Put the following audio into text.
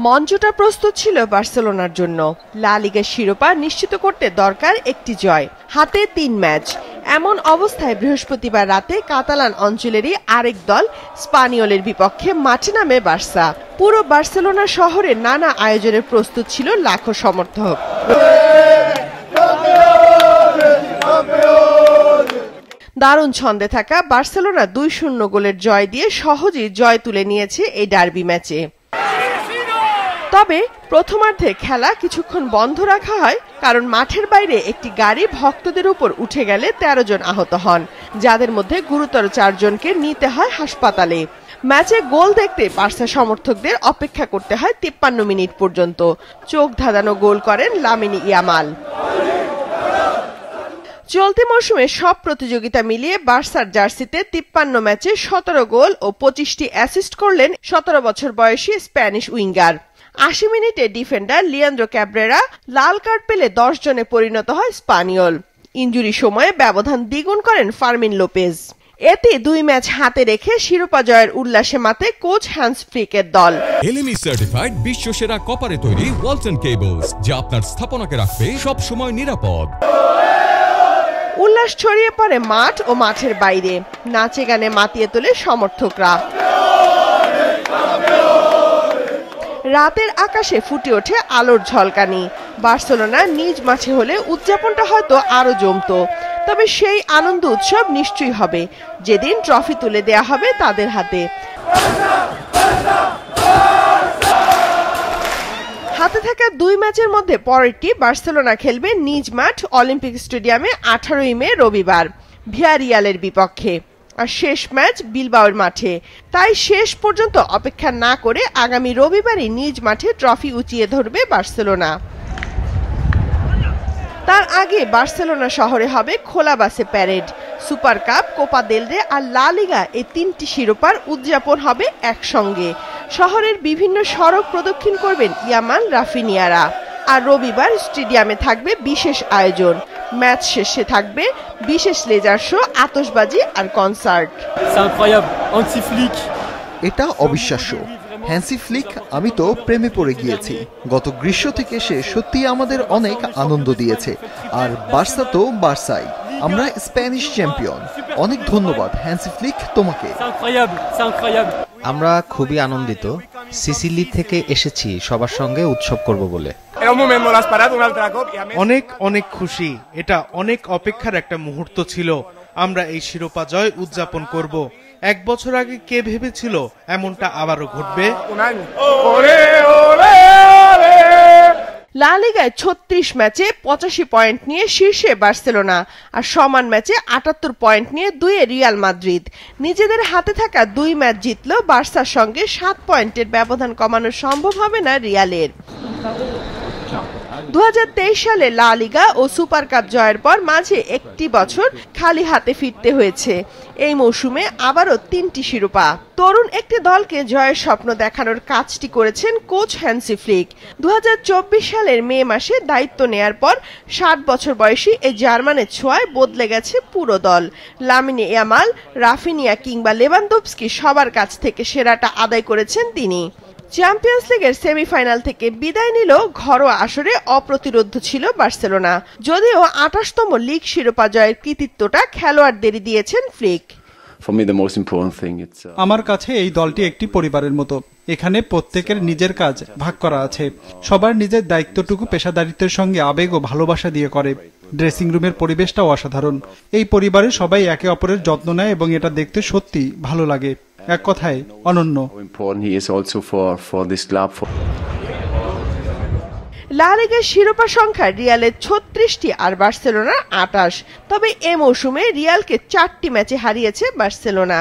মঞ্চটা প্রস্তুত ছিল বার্সেলোনার জন্য। লা লিগার শিরোপা নিশ্চিত করতে দরকার একটি জয়, হাতে ৩ ম্যাচ। এমন অবস্থায় বৃহস্পতিবার রাতে কাতালান অঞ্চলেরই আরেক দল স্পানিওলের বিপক্ষে মাঠে নামে বার্সা। পুরো বার্সেলোনা শহরে নানা আয়োজনে প্রস্তুত ছিল লাখো সমর্থক। দারুণ ছন্দে থাকা বার্সেলোনা ২-০ গোলের জয় দিয়ে সহজেই জয় তুলে নিয়েছে এই ডার্বি ম্যাচে। তবে প্রথমার্ধে খেলা কিছুক্ষণ বন্ধ রাখা হয়, কারণ মাঠের বাইরে একটি গাড়ি ভক্তদের উপর উঠে গেলে ১৩ জন আহত হন, যাদের মধ্যে গুরুতর ৪ জনকে নিতে হয় হাসপাতালে। ম্যাচে গোল দেখতে বার্সা সমর্থকদের অপেক্ষা করতে হয় ৫৩ মিনিট পর্যন্ত। চোখ ধাঁধানো গোল করেন লামিনে ইয়ামাল। চলতি মৌসুমে সব প্রতিযোগিতা মিলিয়ে বার্সার জার্সিতে ৫৩ ম্যাচে ১৭ গোল ও ২৫টি অ্যাসিস্ট করলেন ১৭ বছর বয়সী স্প্যানিশ উইঙ্গার। ৮০ মিনিটে ডিফেন্ডার লিয়ান্দ্রো ক্যাব্রেরা লাল কার্ড পেলে ১০ জনে পরিণত হয় স্পানিওল। ইনজুরি সময়ে ব্যবধান দ্বিগুণ করেন ফার্মিন লোপেজ। এতে ২ ম্যাচ হাতে রেখে শিরোপা জয়ের উল্লাসে মাতে কোচ হ্যান্স ফ্লিকের দল। এলএমই সার্টিফাইড বিশ্বসেরা কপারে তৈরি ওয়ালটন কেবলস, যা আপনার স্থাপনাকে রাখবে সব সময় নিরাপদ। উল্লাস ছড়িয়ে পড়ে মাঠ ও মাঠের বাইরে, নাচে গানে মাতিয়ে তোলে সমর্থকরা। রাতের আকাশে ফুটে ওঠে আলোর ঝলকানি। বার্সেলোনা নিজ মাঠে হলে উদযাপনটা হয়তো আরো জমতো, তবে সেই আনন্দ উৎসব নিশ্চয়ই হবে যেদিন ট্রফি তুলে দেয়া হবে তাদের হাতে। হাতে থাকা ২ ম্যাচের মধ্যে পরেরটি বার্সেলোনা খেলবে নিজ মাঠ অলিম্পিক স্টেডিয়ামে ১৮ মে রবিবার ভিয়ারিয়ালের বিপক্ষে, আর শেষ ম্যাচ বিলবাওয়ের মাঠে। তাই শেষ পর্যন্ত অপেক্ষা না করে আগামী রবিবারই নিজ মাঠে ট্রফি উঁচিয়ে ধরবে বার্সেলোনা। তার আগে বার্সেলোনা শহরে হবে খোলা বাসে parade. Super cup, Copa del রে আর লা লিগা এই ৩টি শিরোপার উদযাপন হবে একসঙ্গে। শহরের বিভিন্ন সড়ক প্রদক্ষিণ করবেন ইয়ামাল, রাফিনিয়ারা। আর রবিবার স্টেডিয়ামে থাকবে বিশেষ আয়োজন। ম্যাচ শেষে থাকবে বিশেষ লেজার শো, আতশবাজি আর কনসার্ট। এটা অবিশ্বাস্য। হ্যান্সি ফ্লিক, আমি তো প্রেমে পড়ে গিয়েছি। গত গ্রীষ্ম থেকে সে সত্যি আমাদের অনেক আনন্দ দিয়েছে। আর বার্সা তো বার্সাই, আমরা স্প্যানিশ চ্যাম্পিয়ন। অনেক ধন্যবাদ হ্যান্সি ফ্লিক তোমাকে। আমরা খুবই আনন্দিত। সিসিলি থেকে এসেছি সবার সঙ্গে উৎসব করব বলে। অনেক অনেক খুশি। এটা অনেক অপেক্ষার একটা মুহূর্ত ছিল। আমরা এই শিরোপা জয় উদযাপন করব। ১ বছর আগে কে ভেবেছিল এমনটা আবারও ঘটবে? লা লিগায় ৩৬ ম্যাচে ৮৫ পয়েন্ট নিয়ে শীর্ষে বার্সেলোনা, আর সমান ম্যাচে ৭৮ পয়েন্ট নিয়ে ২-এ রিয়াল মাদ্রিদ। নিজেদের হাতে থাকা ২ ম্যাচ জিতলেও বার্সার সঙ্গে ৭ পয়েন্টের ব্যবধান কমানো সম্ভব হবে না রিয়ালের। ২০২৩ সালে লা লিগা ও সুপার কাপ জয়ের পর মাঝে একটি বছর খালি হাতে ফিরতে হয়েছে। এই মৌসুমে আবারও ৩টি শিরোপা। তরুণ একটি দলকে জয়ের স্বপ্ন দেখানোর কাজটি করেছেন কোচ হ্যান্সি ফ্লিক। ২০২৪ সালের মে মাসে দায়িত্ব নেয়ার পর ৬০ বছর বয়সী এই জার্মানের ছোঁয়ায় বদলে গেছে পুরো দল। লামিনে ইয়ামাল, রাফিনিয়া কিংবা লেভানদোভস্কি সবার কাছ থেকে সেরাটা আদায় করেছেন তিনি। চ্যাম্পিয়ন্স লিগের সেমিফাইনাল থেকে বিদায় নিল ঘরোয়া আসরে অপ্রতিরোধ্য ছিল বার্সেলোনা। যদিও ২৮তম লিগ শিরোপা জয়ের কৃতিত্বটা খেলোয়াড়দেরই দিয়েছেন ফ্লিক। আমার কাছে এই দলটি একটি পরিবারের মতো। এখানে প্রত্যেকের নিজের কাজ ভাগ করা আছে। সবার নিজের দায়িত্বটুকু পেশাদারিত্বের সঙ্গে আবেগ ও ভালোবাসা দিয়ে করে। ড্রেসিং রুমের পরিবেশটাও অসাধারণ। এই পরিবারে সবাই একে অপরের যত্ন নেয় এবং এটা দেখতে সত্যি ভালো লাগে। এক কথায় অনন্য। লা লিগার শিরোপা সংখ্যা রিয়ালের ৩৬টি আর বার্সেলোনার ২৮। তবে এ মৌসুমে রিয়ালকে ৪টি ম্যাচে হারিয়েছে বার্সেলোনা।